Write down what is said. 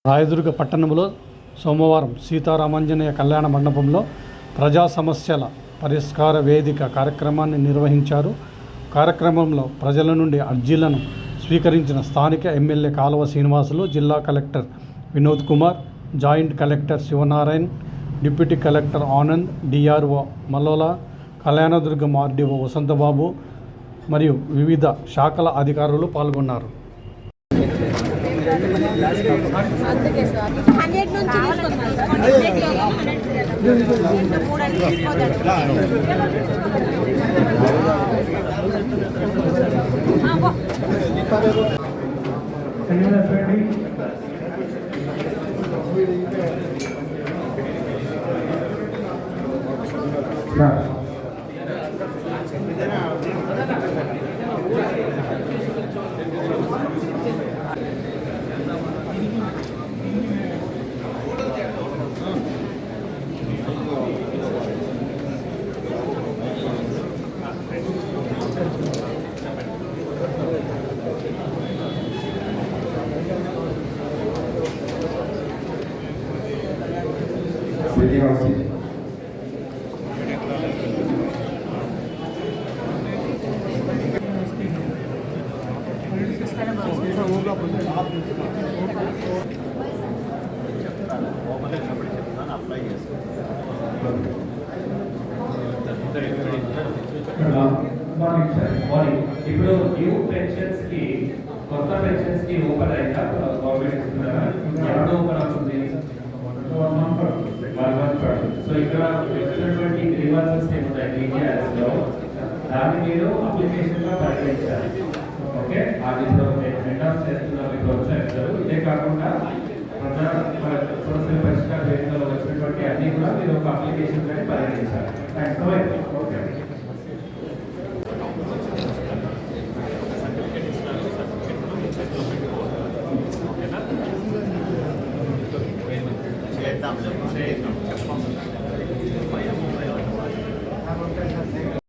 రాయదుర్గ పట్టణంలో సోమవారం సీతారామాంజనేయ కళ్యాణ మండపంలో ప్రజా సమస్యల పరిష్కార వేదిక కార్యక్రమాన్ని నిర్వహించారు. కార్యక్రమంలో ప్రజల నుండి అర్జీలను స్వీకరించిన స్థానిక ఎమ్మెల్యే కాలువ శ్రీనివాసులు, జిల్లా collector Vinod Kumar, joint collector Sivanarayan, deputy collector Anand, DRO Mallola, Kalyanadurgam RDO Vasanthababu మరియు వివిధ శాఖల అధికారులు పాల్గొన్నారు. అందుకే సార్ 100 నుంచి ఇప్పుడు న్యూ పెన్షన్స్ కి కొత్త పెన్షన్స్ కి ఓపెన్ అయిందా గవర్నమెంట్ ఇస్తున్నారా? ఎవరు ఓపెన్ అవుతుంది? సో ఇక్కడ వచ్చినటువంటి గ్రీవెన్సెస్ ఏమున్నాయి డీటెయిల్స్ లో దాన్ని మీరు అప్లికేషన్ గా పరిగణించాలి. ఓకే, అది ఎండ్ ఆఫ్ చేస్తున్న మీకు వచ్చారు. ఇదే కాకుండా సమస్యల పరిష్కార వేదికలో వచ్చినటువంటి అన్ని కూడా మీరు ఒక అప్లికేషన్ గానే పరిగణించాలి. ఓకే, చేద్దాం చెప్పండి.